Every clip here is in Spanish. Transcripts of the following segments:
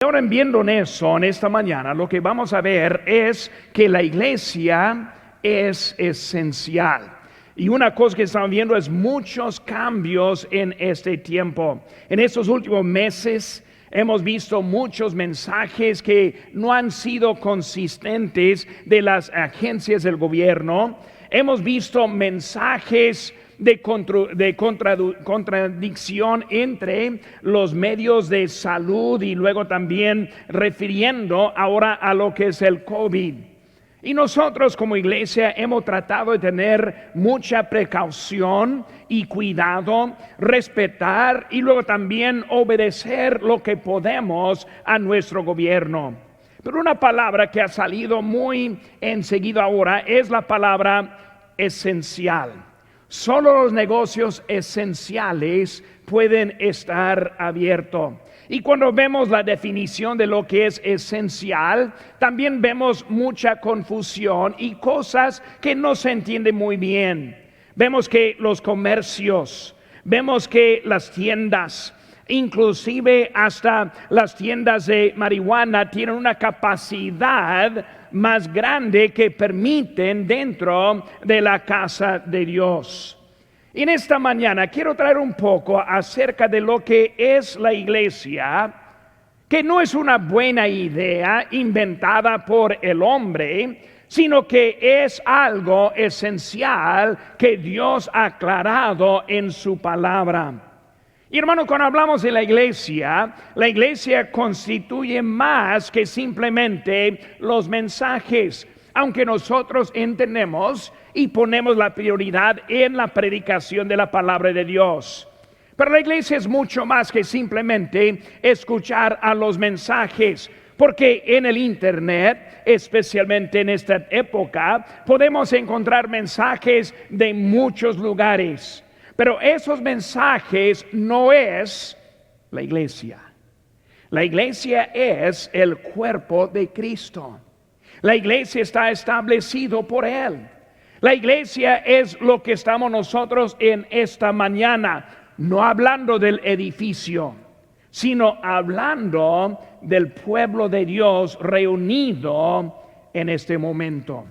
Ahora, viendo en eso, en esta mañana, lo que vamos a ver es que la iglesia es esencial. Y una cosa que estamos viendo es muchos cambios en este tiempo. En estos últimos meses hemos visto muchos mensajes que no han sido consistentes de las agencias del gobierno. Hemos visto mensajes de contradicción entre los medios de salud y luego también refiriendo ahora a lo que es el COVID. Y nosotros como iglesia hemos tratado de tener mucha precaución y cuidado, respetar y luego también obedecer lo que podemos a nuestro gobierno. Pero una palabra que ha salido muy enseguida ahora es la palabra esencial. Solo los negocios esenciales pueden estar abiertos. Y cuando vemos la definición de lo que es esencial, también vemos mucha confusión y cosas que no se entienden muy bien. Vemos que los comercios, vemos que las tiendas, inclusive hasta las tiendas de marihuana tienen una capacidad más grande que permiten dentro de la casa de Dios. Y en esta mañana quiero traer un poco acerca de lo que es la iglesia, que no es una buena idea inventada por el hombre, sino que es algo esencial que Dios ha aclarado en su palabra. Y hermano, cuando hablamos de la iglesia constituye más que simplemente los mensajes, aunque nosotros entendemos y ponemos la prioridad en la predicación de la palabra de Dios. Pero la iglesia es mucho más que simplemente escuchar a los mensajes, porque en el internet, especialmente en esta época, podemos encontrar mensajes de muchos lugares. Pero esos mensajes no es la iglesia. La iglesia es el cuerpo de Cristo. La iglesia está establecido por Él. La iglesia es lo que estamos nosotros en esta mañana, no hablando del edificio, sino hablando del pueblo de Dios reunido en este momento.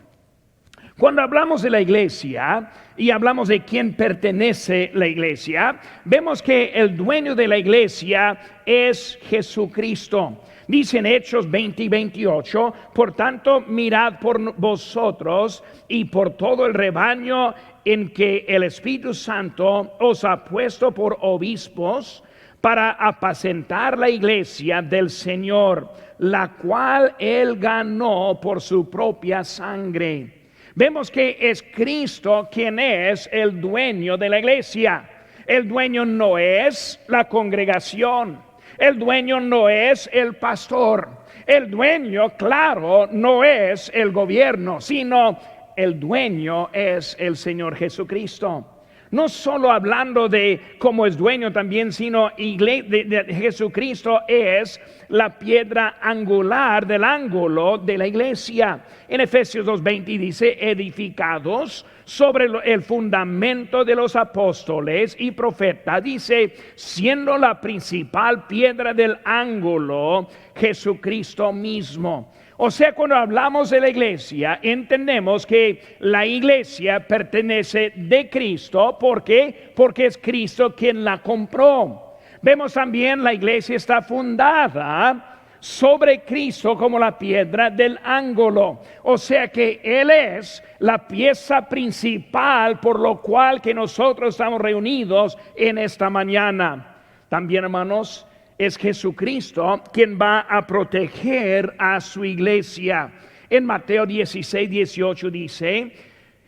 Cuando hablamos de la iglesia y hablamos de quién pertenece la iglesia, vemos que el dueño de la iglesia es Jesucristo. Dice en Hechos 20 y 28, por tanto mirad por vosotros y por todo el rebaño en que el Espíritu Santo os ha puesto por obispos para apacentar la iglesia del Señor, la cual Él ganó por su propia sangre. Vemos que es Cristo quien es el dueño de la iglesia. El dueño no es la congregación. El dueño no es el pastor. El dueño, claro, no es el gobierno, sino el dueño es el Señor Jesucristo. No solo hablando de cómo es dueño también, sino de Jesucristo es la piedra angular del ángulo de la iglesia. En Efesios 2:20 dice, edificados sobre el fundamento de los apóstoles y profetas, dice, siendo la principal piedra del ángulo Jesucristo mismo. O sea, cuando hablamos de la iglesia, entendemos que la iglesia pertenece de Cristo. ¿Por qué? Porque es Cristo quien la compró. Vemos también la iglesia está fundada sobre Cristo como la piedra del ángulo. O sea que Él es la pieza principal por lo cual que nosotros estamos reunidos en esta mañana. También, hermanos, es Jesucristo quien va a proteger a su iglesia. En Mateo 16:18 dice,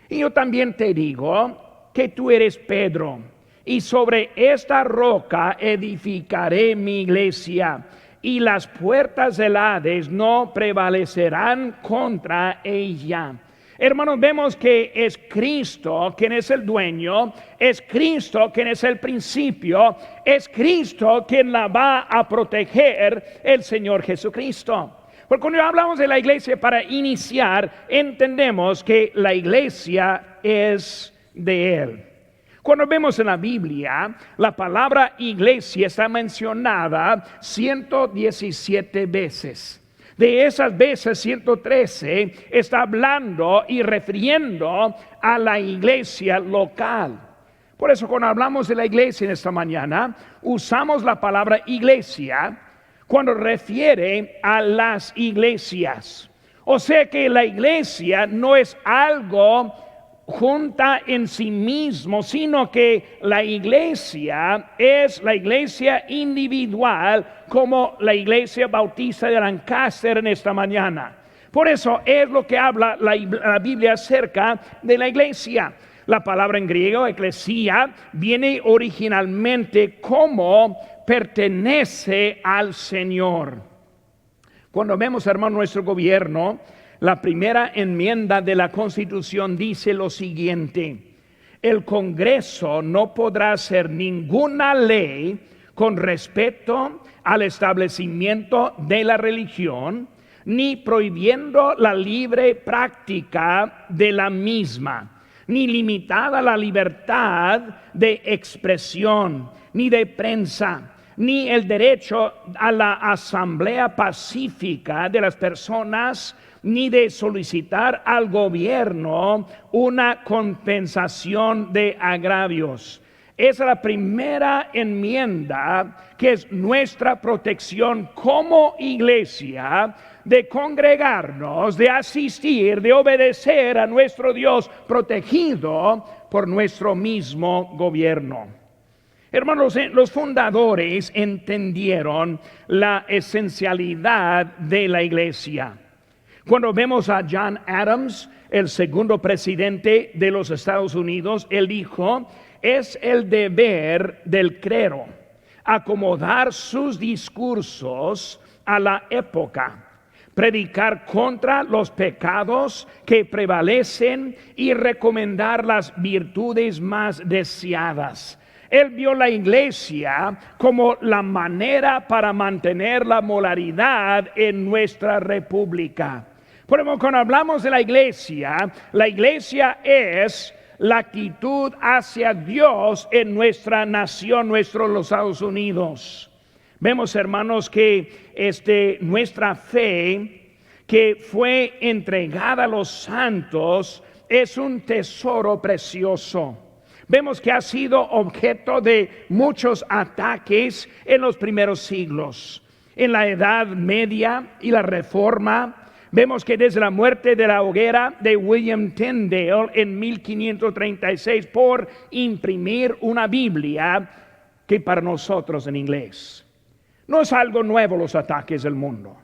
y yo también te digo que tú eres Pedro, y sobre esta roca edificaré mi iglesia, y las puertas del Hades no prevalecerán contra ella. Hermanos, vemos que es Cristo quien es el dueño, es Cristo quien es el principio, es Cristo quien la va a proteger, el Señor Jesucristo. Porque cuando hablamos de la iglesia para iniciar, entendemos que la iglesia es de Él. Cuando vemos en la Biblia, la palabra iglesia está mencionada 117 veces. De esas veces, 113 está hablando y refiriendo a la iglesia local. Por eso cuando hablamos de la iglesia en esta mañana, usamos la palabra iglesia cuando refiere a las iglesias. O sea que la iglesia no es algo junta en sí mismo, sino que la iglesia es la iglesia individual, como la iglesia bautista de Lancaster en esta mañana. Por eso es lo que habla la Biblia acerca de la iglesia. La palabra en griego, eclesia, viene originalmente como pertenece al Señor. Cuando vemos, hermano, nuestro gobierno, la primera enmienda de la Constitución dice lo siguiente: el Congreso no podrá hacer ninguna ley con respecto al establecimiento de la religión, ni prohibiendo la libre práctica de la misma, ni limitada la libertad de expresión, ni de prensa, ni el derecho a la asamblea pacífica de las personas, ni de solicitar al gobierno una compensación de agravios. Es la primera enmienda que es nuestra protección como iglesia, de congregarnos, de asistir, de obedecer a nuestro Dios, protegido por nuestro mismo gobierno. Hermanos, los fundadores entendieron la esencialidad de la iglesia. Cuando vemos a John Adams, el segundo presidente de los Estados Unidos, él dijo: es el deber del clero acomodar sus discursos a la época, predicar contra los pecados que prevalecen y recomendar las virtudes más deseadas. Él vio la iglesia como la manera para mantener la moralidad en nuestra república. Por ejemplo, cuando hablamos de la iglesia es la actitud hacia Dios en nuestra nación, los Estados Unidos. Vemos, hermanos, que nuestra fe que fue entregada a los santos es un tesoro precioso. Vemos que ha sido objeto de muchos ataques en los primeros siglos. En la Edad Media y la Reforma, vemos que desde la muerte de la hoguera de William Tyndale en 1536 por imprimir una Biblia que para nosotros en inglés. No es algo nuevo los ataques del mundo.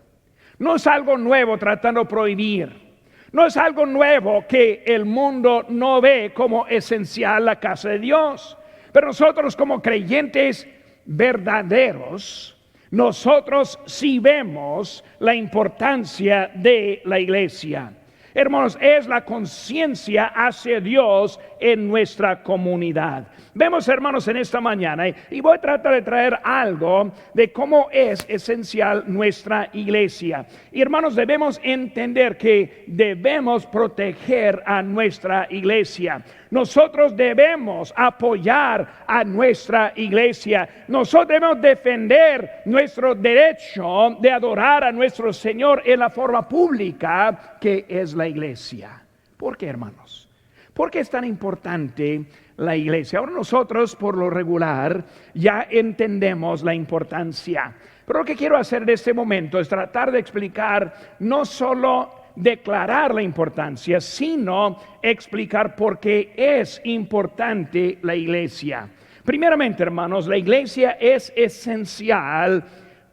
No es algo nuevo tratando de prohibir. No es algo nuevo que el mundo no ve como esencial la casa de Dios. Pero nosotros como creyentes verdaderos, nosotros sí vemos la importancia de la iglesia. Hermanos, es la conciencia hacia Dios en nuestra comunidad. Vemos, hermanos, en esta mañana, y voy a tratar de traer algo de cómo es esencial nuestra iglesia. Y hermanos, debemos entender que debemos proteger a nuestra iglesia. Nosotros debemos apoyar a nuestra iglesia. Nosotros debemos defender nuestro derecho de adorar a nuestro Señor en la forma pública que es la iglesia. ¿Por qué, hermanos? ¿Por qué es tan importante la iglesia? Ahora nosotros, por lo regular, ya entendemos la importancia. Pero lo que quiero hacer en este momento es tratar de explicar no solo declarar la importancia, sino explicar por qué es importante la iglesia. Primeramente, hermanos, la iglesia es esencial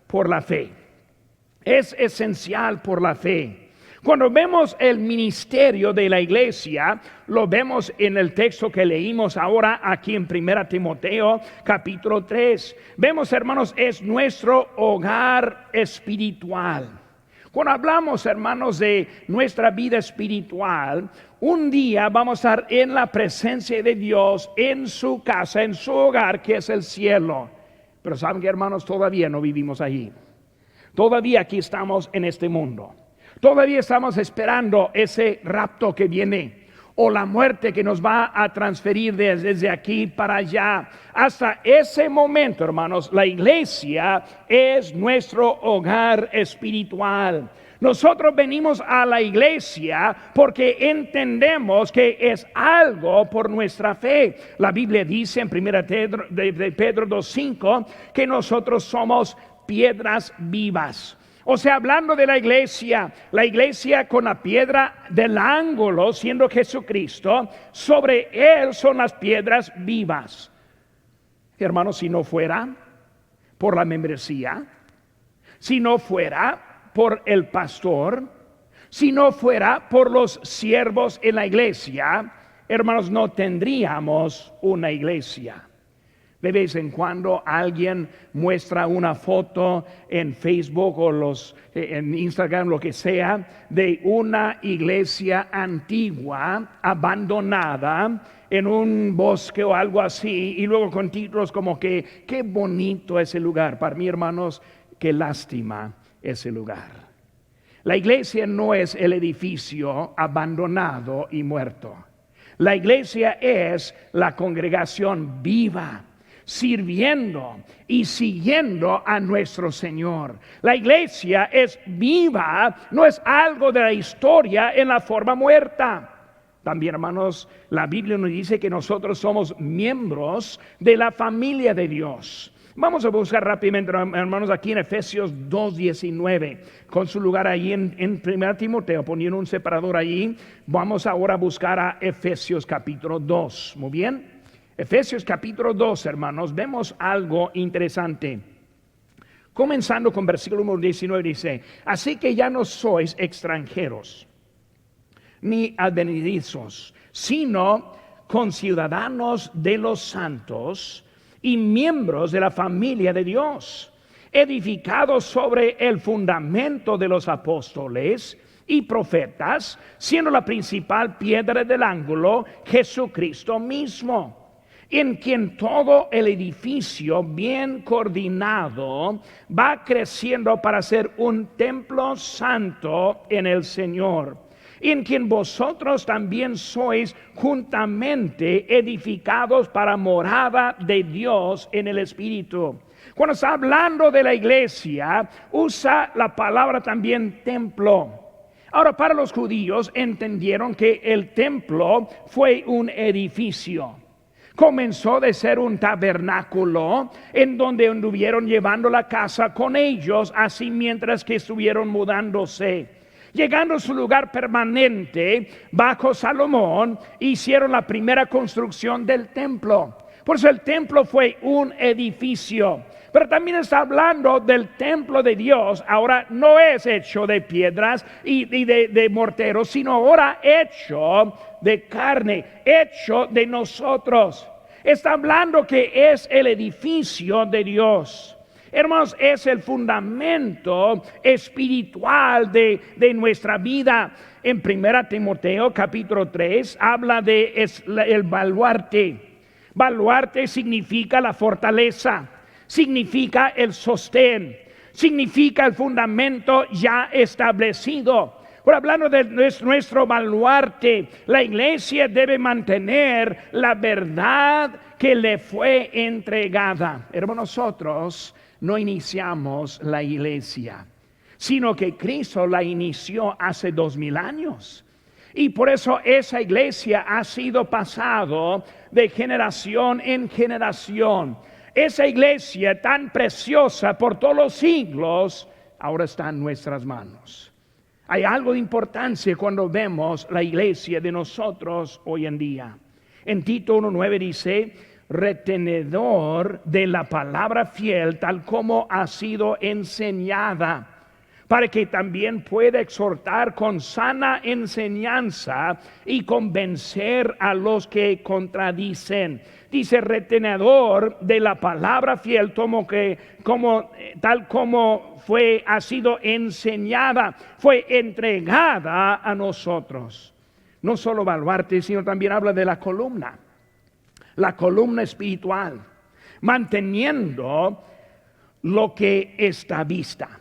por la fe. Es esencial por la fe. Cuando vemos el ministerio de la iglesia, lo vemos en el texto que leímos ahora aquí en 1 Timoteo capítulo 3. Vemos, hermanos, es nuestro hogar espiritual. Cuando hablamos, hermanos, de nuestra vida espiritual, un día vamos a estar en la presencia de Dios, en su casa, en su hogar, que es el cielo. Pero saben que, hermanos, todavía no vivimos allí. Todavía aquí estamos en este mundo. Todavía estamos esperando ese rapto que viene. o la muerte que nos va a transferir desde aquí para allá. Hasta ese momento, hermanos, la iglesia es nuestro hogar espiritual. Nosotros venimos a la iglesia porque entendemos que es algo por nuestra fe. La Biblia dice en 1 Pedro 2:5 que nosotros somos piedras vivas. O sea, hablando de la iglesia con la piedra del ángulo, siendo Jesucristo, sobre él son las piedras vivas. Hermanos, si no fuera por la membresía, si no fuera por el pastor, si no fuera por los siervos en la iglesia, hermanos, no tendríamos una iglesia. De vez en cuando alguien muestra una foto en Facebook o en Instagram, lo que sea, de una iglesia antigua, abandonada, en un bosque o algo así, y luego con títulos como que, qué bonito ese lugar. Para mí, hermanos, qué lástima ese lugar. La iglesia no es el edificio abandonado y muerto. La iglesia es la congregación viva, sirviendo y siguiendo a nuestro Señor. La iglesia es viva, no es algo de la historia en la forma muerta. También, hermanos, la Biblia nos dice que nosotros somos miembros de la familia de Dios. Vamos a buscar rápidamente, hermanos, aquí en Efesios 2:19, con su lugar ahí en 1 Timoteo, poniendo un separador ahí. Vamos ahora a buscar a Efesios capítulo 2. Muy bien. Efesios capítulo 2, hermanos, vemos algo interesante. Comenzando con versículo 19 dice: así que ya no sois extranjeros ni advenedizos, sino conciudadanos de los santos y miembros de la familia de Dios, edificados sobre el fundamento de los apóstoles y profetas, siendo la principal piedra del ángulo Jesucristo mismo, en quien todo el edificio bien coordinado va creciendo para ser un templo santo en el Señor, en quien vosotros también sois juntamente edificados para morada de Dios en el Espíritu. Cuando está hablando de la iglesia, usa la palabra también templo. Ahora, para los judíos entendieron que el templo fue un edificio. Comenzó de ser un tabernáculo en donde anduvieron llevando la casa con ellos, así mientras que estuvieron mudándose. Llegando a su lugar permanente bajo Salomón, hicieron la primera construcción del templo. Por eso el templo fue un edificio. Pero también está hablando del templo de Dios. Ahora no es hecho de piedras y de morteros, sino ahora hecho de carne, hecho de nosotros. Está hablando que es el edificio de Dios. Hermanos, es el fundamento espiritual de nuestra vida. En 1 Timoteo capítulo 3 habla de el baluarte. Baluarte significa la fortaleza, significa el sostén, significa el fundamento ya establecido. Por hablando de nuestro baluarte, la iglesia debe mantener la verdad que le fue entregada. Hermanos, nosotros no iniciamos la iglesia, sino que Cristo la inició hace 2000 años. Y por eso esa iglesia ha sido pasado de generación en generación. Esa iglesia tan preciosa por todos los siglos, ahora está en nuestras manos. Hay algo de importancia cuando vemos la iglesia de nosotros hoy en día. En Tito 1:9 dice: retenedor de la palabra fiel, tal como ha sido enseñada, para que también pueda exhortar con sana enseñanza y convencer a los que contradicen. Dice retenedor de la palabra fiel, tal como ha sido enseñada, fue entregada a nosotros. No solo baluarte, sino también habla de la columna espiritual, manteniendo lo que está vista.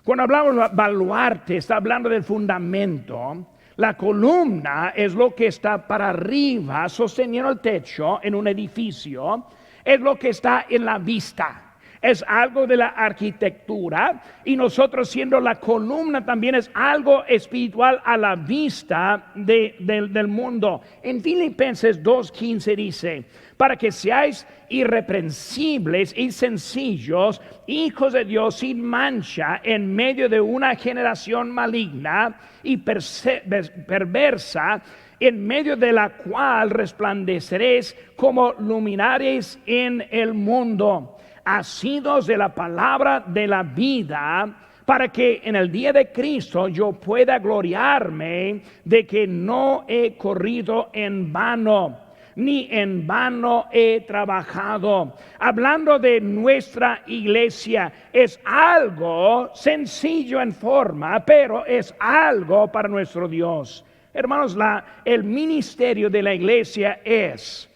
Cuando hablamos de baluarte, está hablando del fundamento. La columna es lo que está para arriba, sosteniendo el techo en un edificio, es lo que está en la vista. Es algo de la arquitectura, y nosotros siendo la columna también es algo espiritual a la vista del mundo. En Filipenses 2:15 dice: para que seáis irreprensibles y sencillos, hijos de Dios sin mancha, en medio de una generación maligna y perversa, en medio de la cual resplandeceréis como luminares en el mundo, asidos de la palabra de la vida, para que en el día de Cristo yo pueda gloriarme de que no he corrido en vano, ni en vano he trabajado. Hablando de nuestra iglesia, es algo sencillo en forma, pero es algo para nuestro Dios. Hermanos, el ministerio de la iglesia es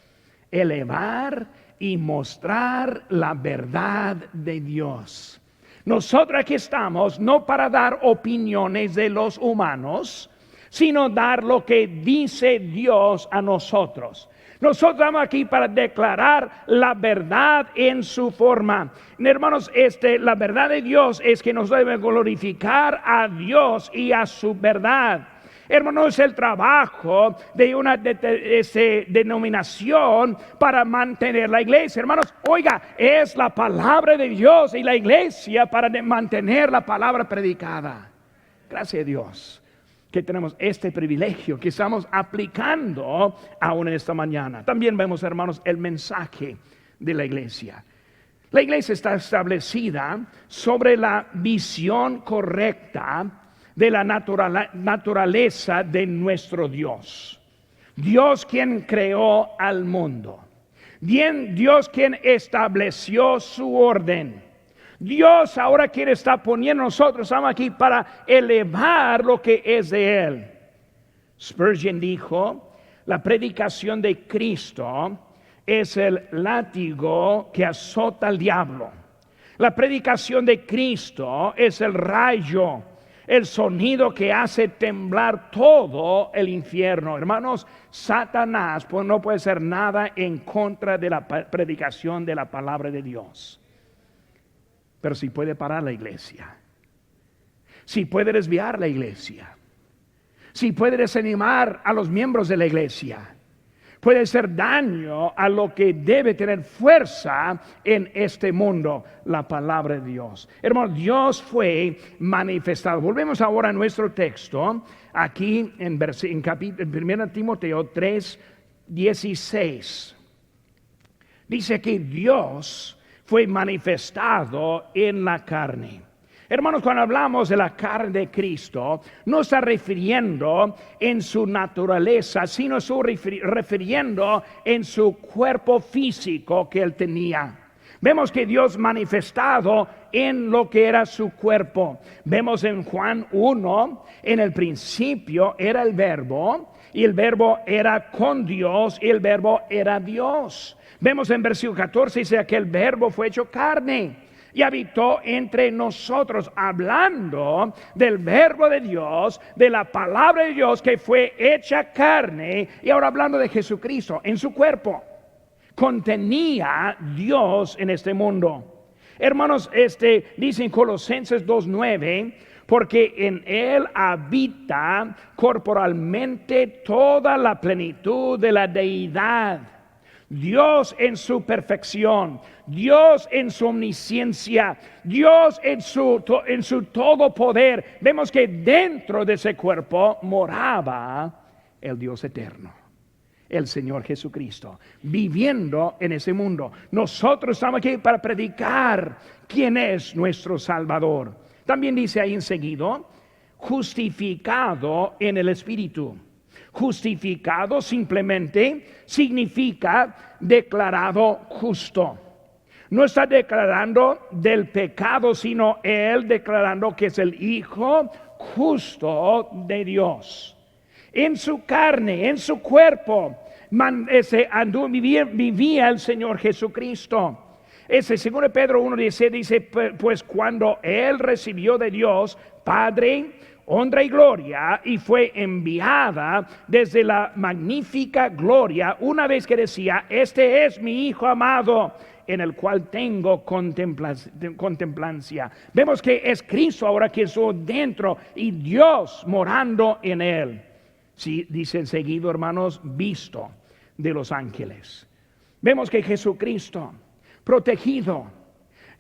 elevar y mostrar la verdad de Dios. Nosotros aquí estamos no para dar opiniones de los humanos, sino dar lo que dice Dios a nosotros. Nosotros estamos aquí para declarar la verdad en su forma. Hermanos, la verdad de Dios es que nos debe glorificar a Dios y a su verdad. Hermanos, es el trabajo de una denominación para mantener la iglesia. Hermanos, oiga, es la palabra de Dios y la iglesia para mantener la palabra predicada. Gracias a Dios que tenemos este privilegio que estamos aplicando aún en esta mañana. También vemos, hermanos, el mensaje de la iglesia. La iglesia está establecida sobre la visión correcta de la naturaleza de nuestro Dios. Dios quien creó al mundo. Dios quien estableció su orden. Dios ahora quien está poniendo nosotros, estamos aquí para elevar lo que es de Él. Spurgeon dijo: la predicación de Cristo es el látigo que azota al diablo. La predicación de Cristo es el rayo, el sonido que hace temblar todo el infierno. Hermanos, Satanás no puede hacer nada en contra de la predicación de la palabra de Dios. Pero sí puede parar la iglesia. Sí puede desviar la iglesia. Sí puede desanimar a los miembros de la iglesia. Puede hacer daño a lo que debe tener fuerza en este mundo, la palabra de Dios. Hermanos, Dios fue manifestado. Volvemos ahora a nuestro texto, aquí en 1 Timoteo 3:16. Dice que Dios fue manifestado en la carne. Hermanos, cuando hablamos de la carne de Cristo, no está refiriendo en su naturaleza, sino está refiriendo en su cuerpo físico que Él tenía. Vemos que Dios manifestado en lo que era su cuerpo. Vemos en Juan 1, en el principio era el Verbo, y el Verbo era con Dios, y el Verbo era Dios. Vemos en versículo 14, dice que el Verbo fue hecho carne y habitó entre nosotros, hablando del Verbo de Dios, de la palabra de Dios que fue hecha carne, y ahora hablando de Jesucristo en su cuerpo. Contenía Dios en este mundo. Hermanos, dice en Colosenses 2:9, porque en Él habita corporalmente toda la plenitud de la deidad. Dios en su perfección, Dios en su omnisciencia, Dios en su todo poder. Vemos que dentro de ese cuerpo moraba el Dios eterno, el Señor Jesucristo, viviendo en ese mundo. Nosotros estamos aquí para predicar quién es nuestro Salvador. También dice ahí enseguida, justificado en el Espíritu. Justificado simplemente significa declarado justo. No está declarando del pecado, sino Él declarando que es el Hijo justo de Dios. En su carne, en su cuerpo, vivía el Señor Jesucristo. Segundo Pedro 1:17 dice, pues cuando Él recibió de Dios Padre honra y gloria, y fue enviada desde la magnífica gloria una vez que decía: este es mi Hijo amado, en el cual tengo contemplancia. Vemos que es Cristo ahora que es dentro y Dios morando en él. Sí, dice enseguida, hermanos, visto de los ángeles. Vemos que Jesucristo, protegido,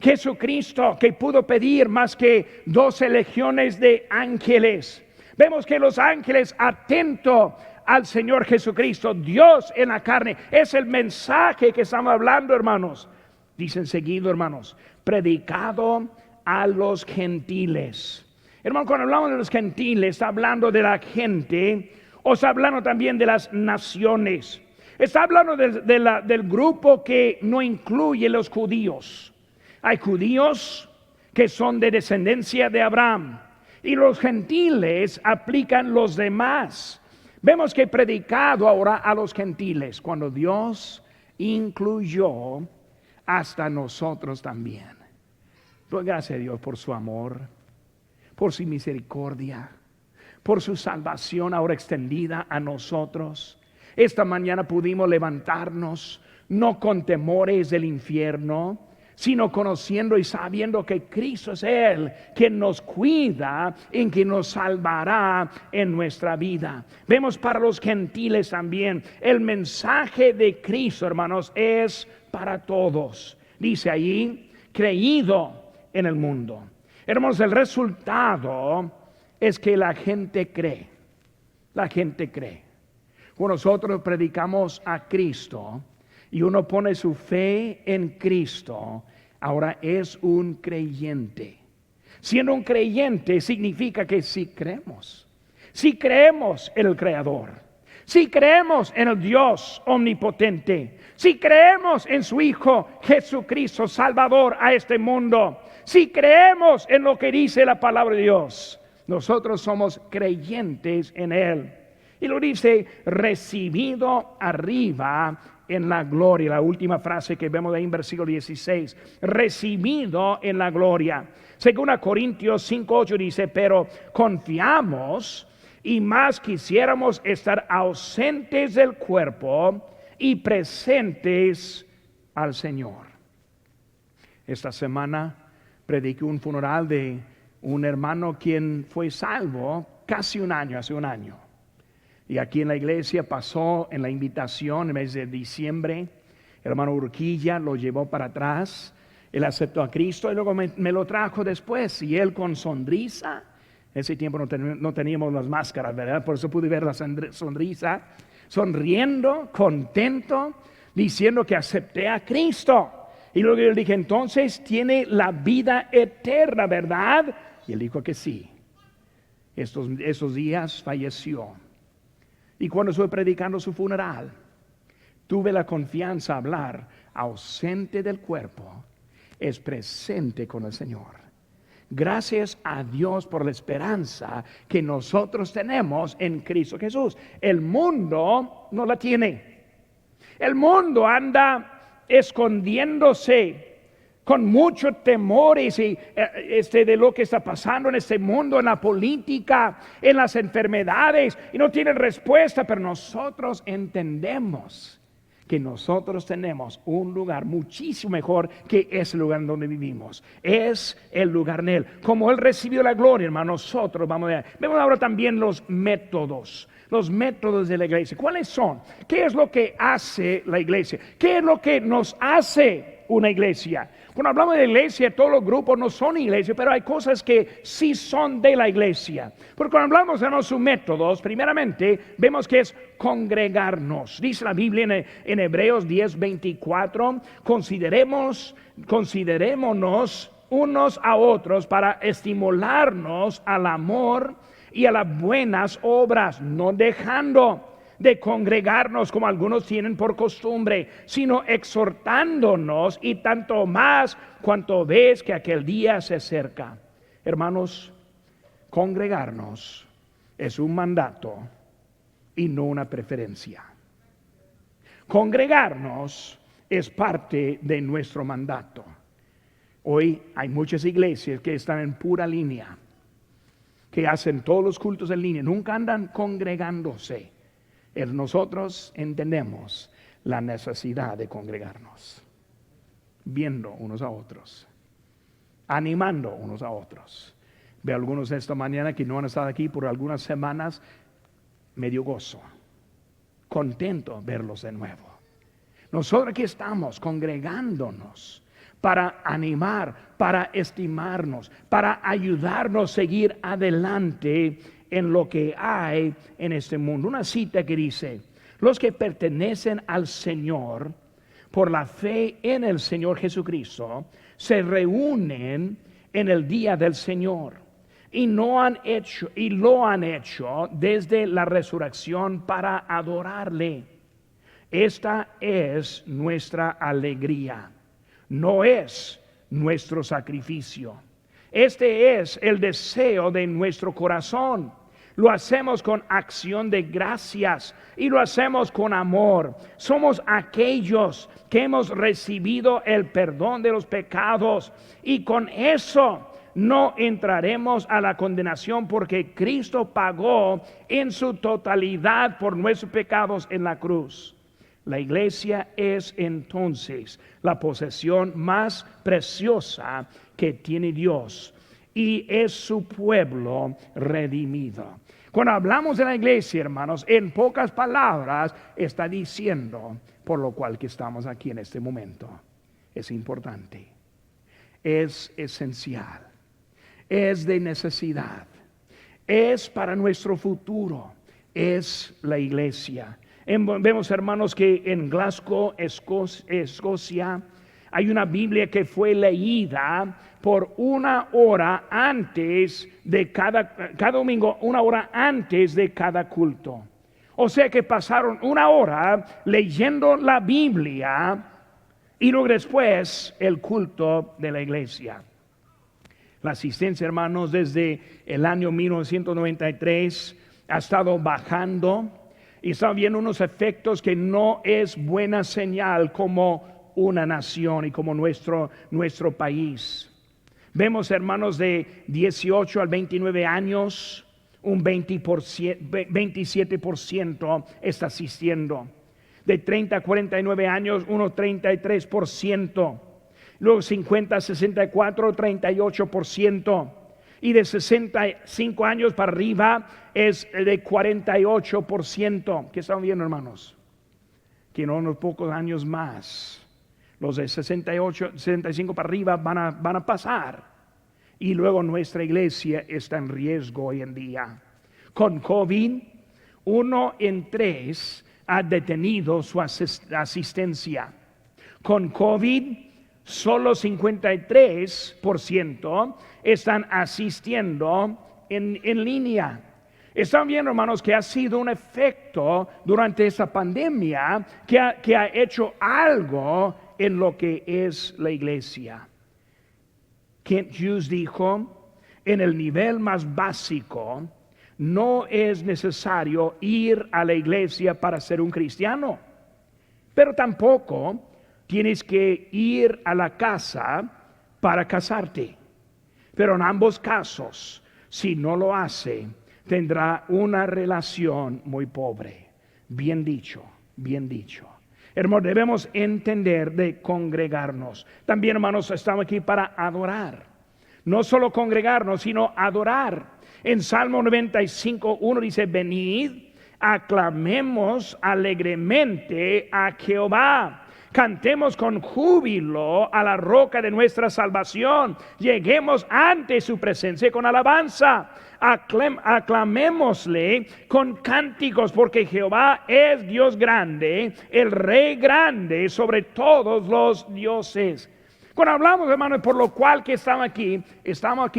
Jesucristo que pudo pedir más que 12 legiones de ángeles. Vemos que los ángeles atentos al Señor Jesucristo, Dios en la carne, es el mensaje que estamos hablando, hermanos. Dicen seguido, hermanos, predicado a los gentiles. Hermano, cuando hablamos de los gentiles, está hablando de la gente, o está hablando también de las naciones. Está hablando del grupo que no incluye los judíos. Hay judíos que son de descendencia de Abraham, y los gentiles aplican los demás. Vemos que predicado ahora a los gentiles, cuando Dios incluyó hasta nosotros también. Pues gracias a Dios por su amor, por su misericordia, por su salvación ahora extendida a nosotros. Esta mañana pudimos levantarnos no con temores del infierno, sino conociendo y sabiendo que Cristo es Él quien nos cuida y quien nos salvará en nuestra vida. Vemos para los gentiles también, el mensaje de Cristo, hermanos, es para todos. Dice allí, creído en el mundo. Hermanos, el resultado es que la gente cree. La gente cree. Cuando nosotros predicamos a Cristo y uno pone su fe en Cristo, ahora es un creyente. Siendo un creyente significa que sí creemos. Sí creemos en el Creador. Sí creemos en el Dios omnipotente. Sí creemos en su Hijo Jesucristo, Salvador a este mundo. Sí creemos en lo que dice la palabra de Dios. Nosotros somos creyentes en Él. Y lo dice, recibido arriba en la gloria. La última frase que vemos ahí en versículo 16. Recibido en la gloria. Según a Corintios 5:8 dice, pero confiamos y más quisiéramos estar ausentes del cuerpo y presentes al Señor. Esta semana prediqué un funeral de un hermano quien fue salvo casi hace un año. Y aquí en la iglesia pasó en la invitación en el mes de diciembre. El hermano Urquilla lo llevó para atrás. Él aceptó a Cristo y luego me lo trajo después. Y él con sonrisa. En ese tiempo no teníamos las máscaras, ¿verdad? Por eso pude ver la sonrisa. Sonriendo, contento, diciendo que acepté a Cristo. Y luego yo le dije, entonces tiene la vida eterna, ¿verdad? Y él dijo que sí. Esos días falleció. Y cuando estuve predicando su funeral, tuve la confianza a hablar, ausente del cuerpo, es presente con el Señor. Gracias a Dios por la esperanza que nosotros tenemos en Cristo Jesús. El mundo no la tiene. El mundo anda escondiéndose con mucho temores y de lo que está pasando en este mundo, en la política, en las enfermedades, y no tienen respuesta. Pero nosotros entendemos que nosotros tenemos un lugar muchísimo mejor que ese lugar en donde vivimos. Es el lugar en Él. Como Él recibió la gloria, hermano, nosotros vamos a ver. Vemos ahora también los métodos de la iglesia. ¿Cuáles son? ¿Qué es lo que hace la iglesia? ¿Qué es lo que nos hace una iglesia? Cuando hablamos de iglesia, todos los grupos no son iglesia, pero hay cosas que sí son de la iglesia. Porque cuando hablamos de sus métodos, primeramente vemos que es congregarnos. Dice la Biblia en Hebreos 10:24, considerémonos unos a otros para estimularnos al amor y a las buenas obras, no dejando de congregarnos como algunos tienen por costumbre, sino exhortándonos, y tanto más cuanto ves que aquel día se acerca. Hermanos, congregarnos es un mandato y no una preferencia. Congregarnos es parte de nuestro mandato. Hoy hay muchas iglesias que están en pura línea. que hacen todos los cultos en línea, nunca andan congregándose. Nosotros entendemos la necesidad de congregarnos, viendo unos a otros, animando unos a otros. Veo algunos esta mañana que no han estado aquí por algunas semanas, me dio gozo, contento verlos de nuevo. Nosotros aquí estamos congregándonos para animar, para estimarnos, para ayudarnos a seguir adelante en lo que hay en este mundo. Una cita que dice: los que pertenecen al Señor por la fe en el Señor Jesucristo se reúnen en el día del Señor y lo han hecho desde la resurrección para adorarle. Esta es nuestra alegría, no es nuestro sacrificio. Este es el deseo de nuestro corazón. Lo hacemos con acción de gracias y lo hacemos con amor. Somos aquellos que hemos recibido el perdón de los pecados y con eso no entraremos a la condenación, porque Cristo pagó en su totalidad por nuestros pecados en la cruz. La iglesia es entonces la posesión más preciosa que tiene Dios y es su pueblo redimido. Cuando hablamos de la iglesia, hermanos, en pocas palabras está diciendo por lo cual que estamos aquí en este momento. Es importante, es esencial, es de necesidad, es para nuestro futuro, es la iglesia. Vemos, hermanos, que en Glasgow, Escocia, hay una Biblia que fue leída por una hora antes de cada domingo, una hora antes de cada culto. O sea que pasaron una hora leyendo la Biblia y luego después el culto de la iglesia. La asistencia, hermanos, desde el año 1993 ha estado bajando y estamos viendo unos efectos que no es buena señal como una nación y como nuestro país. Vemos, hermanos, de 18 al 29 años, un 27% está asistiendo. De 30 a 49 años, un 33%. Luego 50 a 64, 38%. Y de 65 años para arriba es de 48%. ¿Qué están viendo, hermanos? Que en unos pocos años más, los de 68, 65 para arriba van a pasar. Y luego nuestra iglesia está en riesgo hoy en día. Con COVID, 1 en 3 ha detenido su asistencia. Con COVID, solo 53% están asistiendo en línea. Están viendo, hermanos, que ha sido un efecto durante esta pandemia que ha hecho algo en lo que es la iglesia. Kent Hughes dijo: en el nivel más básico no es necesario ir a la iglesia para ser un cristiano, pero tampoco tienes que ir a la casa para casarte. Pero en ambos casos, si no lo hace, tendrá una relación muy pobre. Bien dicho, bien dicho. Hermanos, debemos entender de congregarnos. También, hermanos, estamos aquí para adorar. No solo congregarnos, sino adorar. En Salmo 95:1 dice: venid, aclamemos alegremente a Jehová. Cantemos con júbilo a la roca de nuestra salvación. Lleguemos ante su presencia con alabanza. Aclamémosle con cánticos, porque Jehová es Dios grande, el Rey grande sobre todos los dioses. Cuando hablamos, hermanos, por lo cual que estamos aquí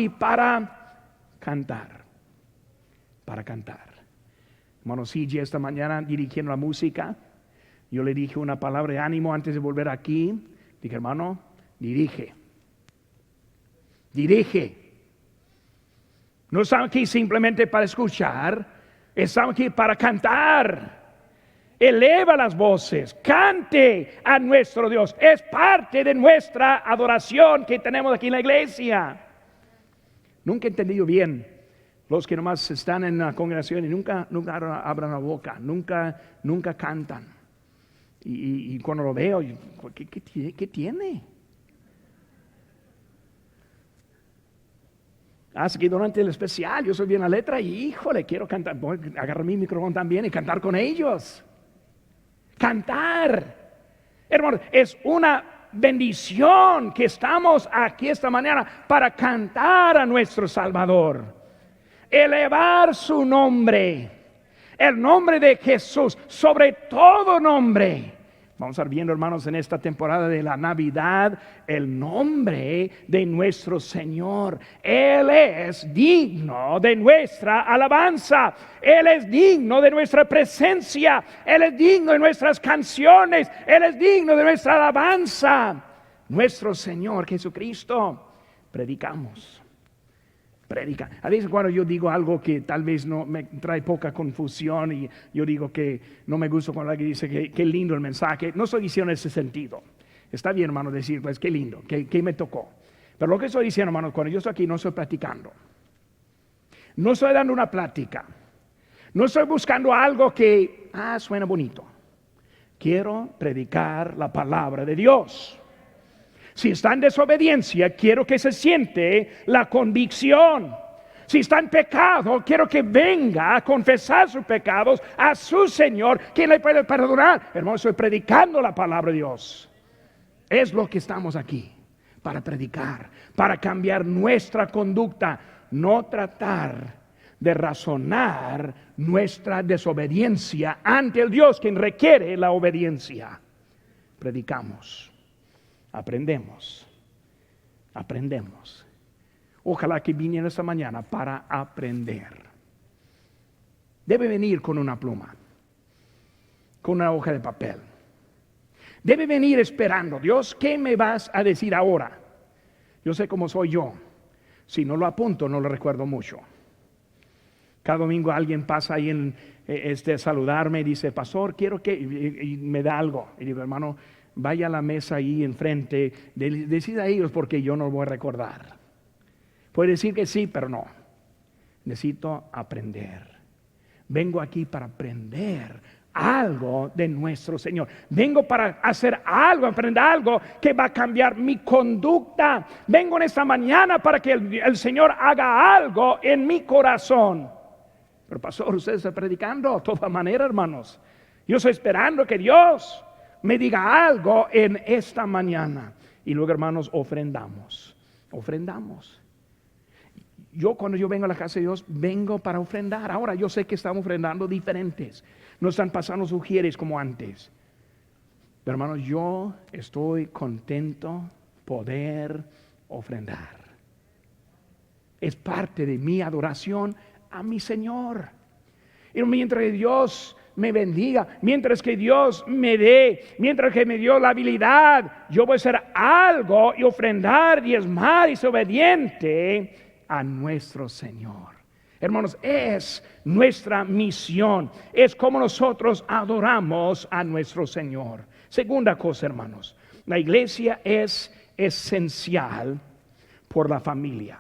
para cantar. Para cantar. Hermano CJ esta mañana dirigiendo la música, yo le dije una palabra de ánimo antes de volver aquí. Dije: hermano, dirige. No estamos aquí simplemente para escuchar, estamos aquí para cantar. Eleva las voces, cante a nuestro Dios. Es parte de nuestra adoración que tenemos aquí en la iglesia. Nunca he entendido bien Los que nomás están en la congregación y nunca abran la boca, nunca cantan. Y cuando lo veo, ¿qué tiene? Así que durante el especial yo soy bien la letra y híjole, quiero cantar, voy a agarrar mi micrófono también y cantar con ellos. Cantar, hermanos, es una bendición que estamos aquí esta mañana para cantar a nuestro Salvador, elevar su nombre, el nombre de Jesús sobre todo nombre. Vamos a estar viendo, hermanos, en esta temporada de la Navidad, el nombre de nuestro Señor. Él es digno de nuestra alabanza. Él es digno de nuestra presencia. Él es digno de nuestras canciones. Él es digno de nuestra alabanza. Nuestro Señor Jesucristo. Predicamos. Predica. A veces cuando yo digo algo que tal vez no me trae poca confusión y yo digo que no me gusta cuando alguien dice que lindo el mensaje, no estoy diciendo en ese sentido. Está bien, hermano, decir pues qué lindo, que me tocó. Pero lo que estoy diciendo, hermano, cuando yo estoy aquí no estoy platicando. No estoy dando una plática. No estoy buscando algo que suena bonito. Quiero predicar la palabra de Dios. Si está en desobediencia, quiero que se siente la convicción. Si está en pecado, quiero que venga a confesar sus pecados a su Señor, que le puede perdonar. Hermano, estoy predicando la palabra de Dios. Es lo que estamos aquí, para predicar, para cambiar nuestra conducta, no tratar de razonar nuestra desobediencia ante el Dios quien requiere la obediencia. Predicamos. Aprendemos. Ojalá que viniera esta mañana para aprender. Debe venir con una pluma, con una hoja de papel. Debe venir esperando, Dios, ¿qué me vas a decir ahora? Yo sé cómo soy yo. Si no lo apunto, no lo recuerdo mucho. Cada domingo alguien pasa ahí a saludarme y dice, pastor, quiero que, y me da algo. Y digo, hermano, vaya a la mesa ahí enfrente, decida a ellos porque yo no lo voy a recordar. Puede decir que sí, pero no. Necesito aprender. Vengo aquí para aprender algo de nuestro Señor. Vengo para hacer algo, aprender algo que va a cambiar mi conducta. Vengo en esta mañana para que el Señor haga algo en mi corazón. Pero pastor, usted está predicando de toda manera, hermanos. Yo estoy esperando que Dios me diga algo en esta mañana. Y luego, hermanos, ofrendamos. Cuando yo vengo a la casa de Dios, vengo para ofrendar. Ahora yo sé que estamos ofrendando diferentes. No están pasando sugieres como antes. Pero hermanos, yo estoy contento poder ofrendar. Es parte de mi adoración a mi Señor. Y mientras Dios me bendiga, mientras que Dios me dé, mientras que me dio la habilidad, yo voy a hacer algo y ofrendar, diezmar y ser obediente a nuestro Señor. Hermanos, es nuestra misión, es como nosotros adoramos a nuestro Señor. Segunda cosa, hermanos, la iglesia es esencial por la familia.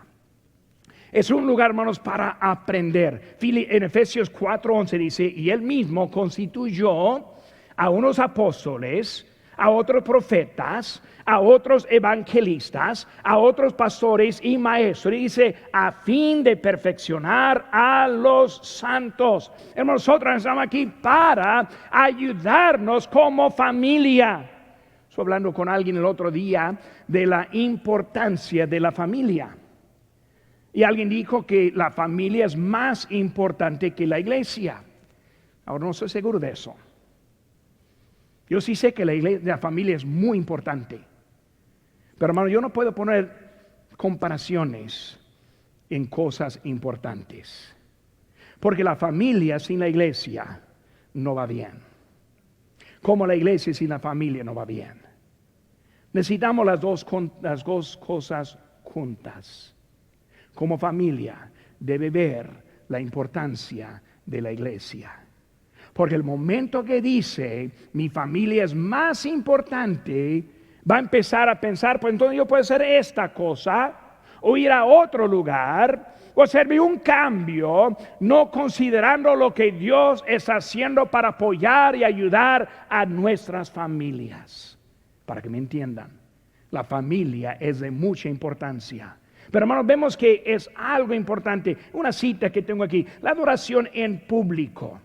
Es un lugar, hermanos, para aprender. En Efesios 4:11 dice, y él mismo constituyó a unos apóstoles, a otros profetas, a otros evangelistas, a otros pastores y maestros. Y dice, a fin de perfeccionar a los santos. Hermanos, nosotros estamos aquí para ayudarnos como familia. Estoy hablando con alguien el otro día de la importancia de la familia. Y alguien dijo que la familia es más importante que la iglesia. Ahora no estoy seguro de eso. Yo sí sé que la familia es muy importante. Pero hermano, yo no puedo poner comparaciones en cosas importantes. Porque la familia sin la iglesia no va bien. Como la iglesia sin la familia no va bien. Necesitamos las dos cosas juntas. Como familia debe ver la importancia de la iglesia. Porque el momento que dice mi familia es más importante, va a empezar a pensar, pues entonces yo puedo hacer esta cosa, o ir a otro lugar, o hacerme un cambio, no considerando lo que Dios está haciendo para apoyar y ayudar a nuestras familias. Para que me entiendan, la familia es de mucha importancia. Pero hermanos, vemos que es algo importante. Una cita que tengo aquí: la adoración en público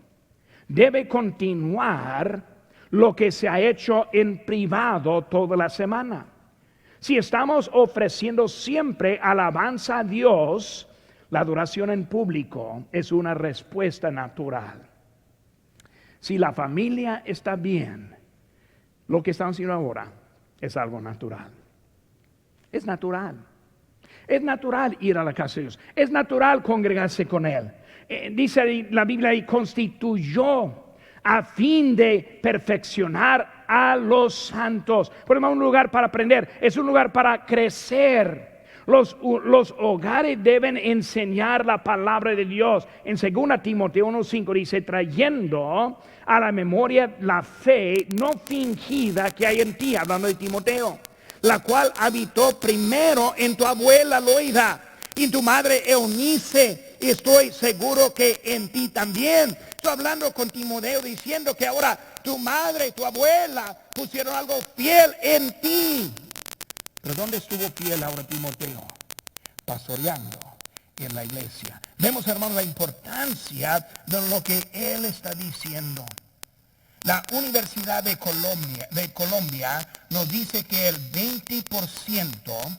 debe continuar lo que se ha hecho en privado toda la semana. Si estamos ofreciendo siempre alabanza a Dios, la adoración en público es una respuesta natural. Si la familia está bien, lo que estamos haciendo ahora es algo natural. Es natural. Es natural ir a la casa de Dios. Es natural congregarse con Él. Dice la Biblia, y constituyó a fin de perfeccionar a los santos. Por ejemplo, un lugar para aprender, es un lugar para crecer. Los hogares deben enseñar la palabra de Dios. En 2 Timoteo 1:5 dice: trayendo a la memoria la fe no fingida que hay en ti, hablando de Timoteo, la cual habitó primero en tu abuela Loida y en tu madre Eunice, y estoy seguro que en ti también. Estoy hablando con Timoteo, diciendo que ahora tu madre y tu abuela pusieron algo fiel en ti. Pero ¿dónde estuvo fiel ahora Timoteo? Pastoreando en la iglesia. Vemos, hermanos, la importancia de lo que él está diciendo. La Universidad de Colombia nos dice que el 20%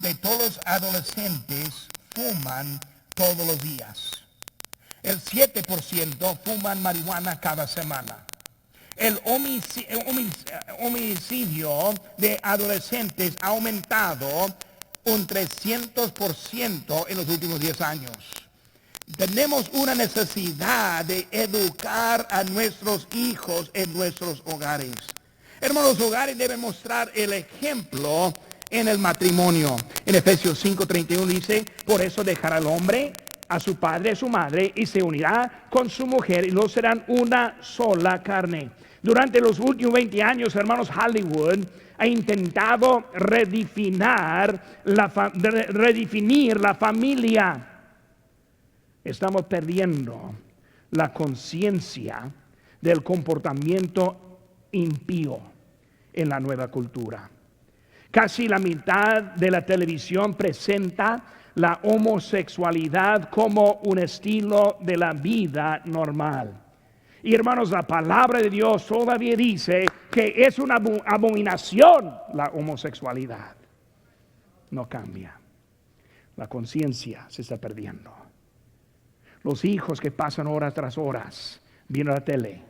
de todos los adolescentes fuman todos los días. El 7% fuman marihuana cada semana. El homicidio de adolescentes ha aumentado un 300% en los últimos 10 años. Tenemos una necesidad de educar a nuestros hijos en nuestros hogares. Hermanos, los hogares deben mostrar el ejemplo en el matrimonio. En Efesios 5:31 dice: por eso dejará el hombre a su padre y a su madre, y se unirá con su mujer, y los serán una sola carne. Durante los últimos 20 años, hermanos, Hollywood ha intentado redefinir la familia. Estamos perdiendo la conciencia del comportamiento impío en la nueva cultura. Casi la mitad de la televisión presenta la homosexualidad como un estilo de la vida normal. Y hermanos, la palabra de Dios todavía dice que es una abominación la homosexualidad. No cambia. La conciencia se está perdiendo. Los hijos que pasan horas tras horas viendo la tele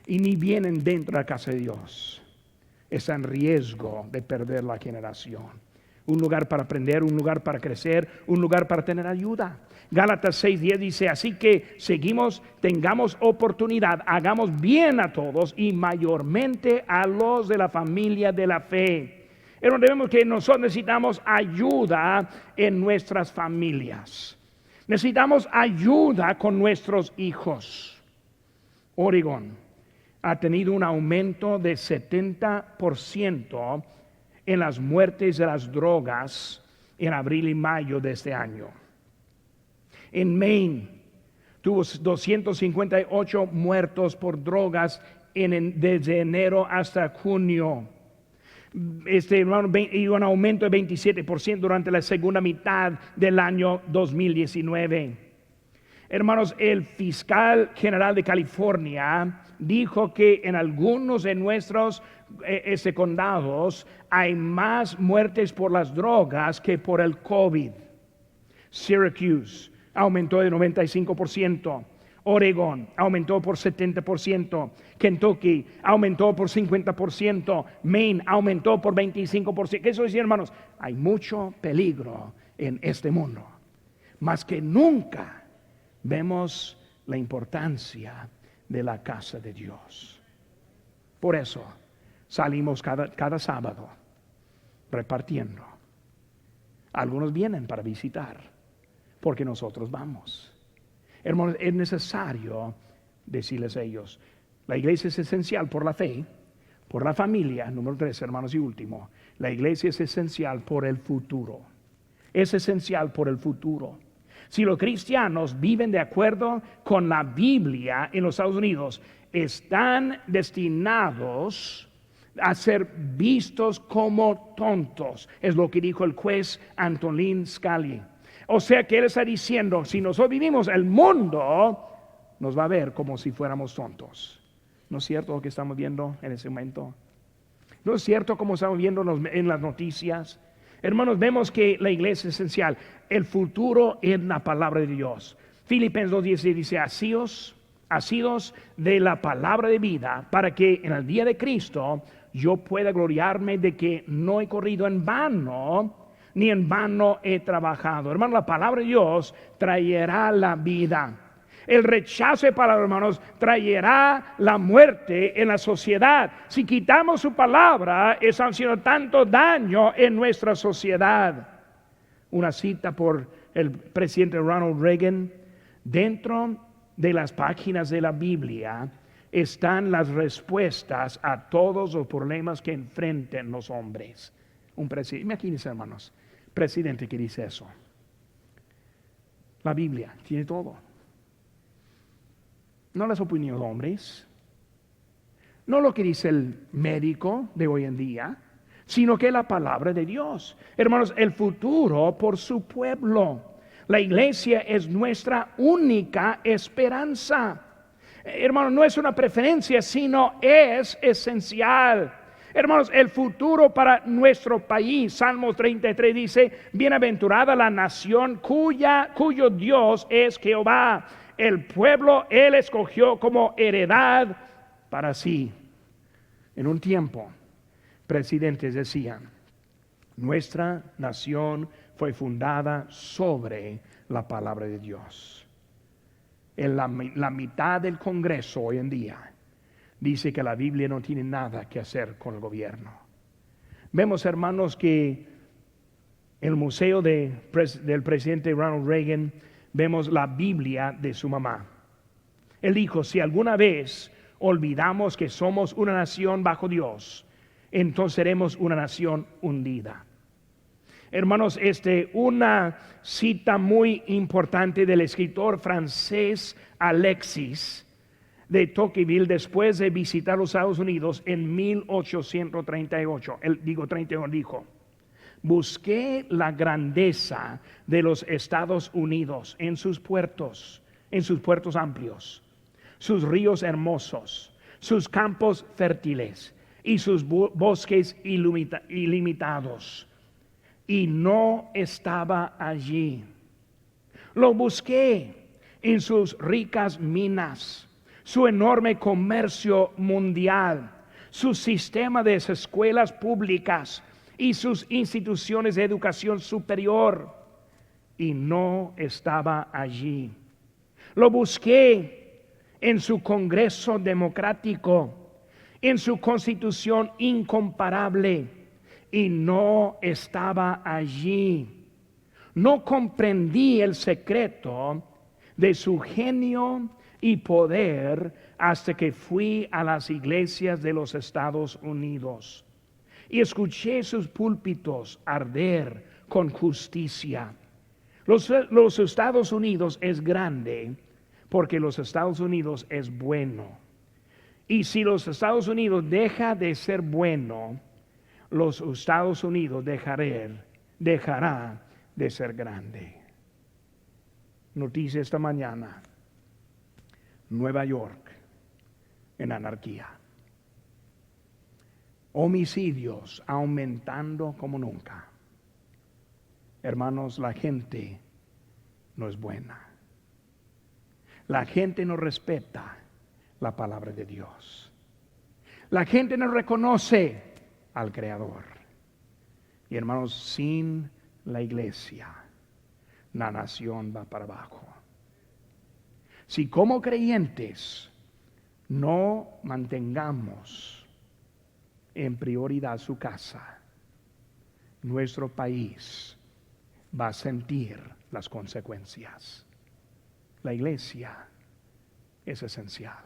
y ni vienen dentro de la casa de Dios, están en riesgo de perder la generación. Un lugar para aprender, un lugar para crecer, un lugar para tener ayuda. Gálatas 6:10 dice: así que tengamos oportunidad, hagamos bien a todos y mayormente a los de la familia de la fe. Debemos que nosotros necesitamos ayuda en nuestras familias. Necesitamos ayuda con nuestros hijos. Oregon ha tenido un aumento de 70% en las muertes de las drogas en abril y mayo de este año. En Maine tuvo 258 muertos por drogas desde enero hasta junio. Y un aumento de 27% durante la segunda mitad del año 2019. Hermanos, el fiscal general de California dijo que en algunos de nuestros condados hay más muertes por las drogas que por el COVID. Syracuse aumentó de 95%. Oregon aumentó por 70%. Kentucky aumentó por 50%. Maine aumentó por 25%. ¿Qué eso dice, hermanos? Hay mucho peligro en este mundo. Más que nunca vemos la importancia de la casa de Dios. Por eso salimos cada sábado repartiendo. Algunos vienen para visitar porque nosotros vamos. Hermanos, es necesario decirles a ellos: la iglesia es esencial por la fe, por la familia. Número 3, hermanos, y último, la iglesia es esencial por el futuro. Es esencial por el futuro. Si los cristianos viven de acuerdo con la Biblia en los Estados Unidos, están destinados a ser vistos como tontos. Es lo que dijo el juez Antonin Scalia. O sea que él está diciendo, si nosotros vivimos, el mundo nos va a ver como si fuéramos tontos. ¿No es cierto lo que estamos viendo en ese momento? ¿No es cierto como estamos viendo en las noticias? Hermanos, vemos que la iglesia es esencial. El futuro en la palabra de Dios. Filipenses 2:16 dice, asidos de la palabra de vida, para que en el día de Cristo yo pueda gloriarme de que no he corrido en vano, ni en vano he trabajado. Hermano, la palabra de Dios traerá la vida. El rechazo de palabra, hermanos, traerá la muerte en la sociedad. Si quitamos su palabra, están haciendo tanto daño en nuestra sociedad. Una cita por el presidente Ronald Reagan. Dentro de las páginas de la Biblia están las respuestas a todos los problemas que enfrenten los hombres. Un presidente, imagínense, hermanos, presidente que dice eso. La Biblia tiene todo. No las opiniones de hombres, no lo que dice el médico de hoy en día, sino que la palabra de Dios. Hermanos, el futuro por su pueblo. La iglesia es nuestra única esperanza. Hermanos, no es una preferencia, sino es esencial. Hermanos, el futuro para nuestro país, Salmo 33 dice, bienaventurada la nación cuyo Dios es Jehová. El pueblo Él escogió como heredad para sí. En un tiempo, presidentes decían, nuestra nación fue fundada sobre la palabra de Dios. En la mitad del Congreso hoy en día dice que la Biblia no tiene nada que hacer con el gobierno. Vemos, hermanos, que en el museo del presidente Ronald Reagan vemos la Biblia de su mamá. Él dijo, si alguna vez olvidamos que somos una nación bajo Dios, entonces seremos una nación hundida. Hermanos, una cita muy importante del escritor francés Alexis de Tocqueville después de visitar los Estados Unidos en 1838. Él dijo, busqué la grandeza de los Estados Unidos en sus puertos amplios, sus ríos hermosos, sus campos fértiles y sus bosques ilimitados. Y no estaba allí. Lo busqué en sus ricas minas, su enorme comercio mundial, su sistema de escuelas públicas y sus instituciones de educación superior, y no estaba allí. Lo busqué en su Congreso democrático, en su Constitución incomparable, y no estaba allí. No comprendí el secreto de su genio y poder hasta que fui a las iglesias de los Estados Unidos y escuché sus púlpitos arder con justicia. Los Estados Unidos es grande porque los Estados Unidos es bueno. Y si los Estados Unidos deja de ser bueno, los Estados Unidos dejará de ser grande. Noticia esta mañana: Nueva York en anarquía. Homicidios aumentando como nunca. Hermanos, la gente no es buena. La gente no respeta la palabra de Dios. La gente no reconoce al Creador. Y hermanos, sin la iglesia, la nación va para abajo. Si como creyentes no mantengamos en prioridad su casa, nuestro país va a sentir las consecuencias. La iglesia es esencial.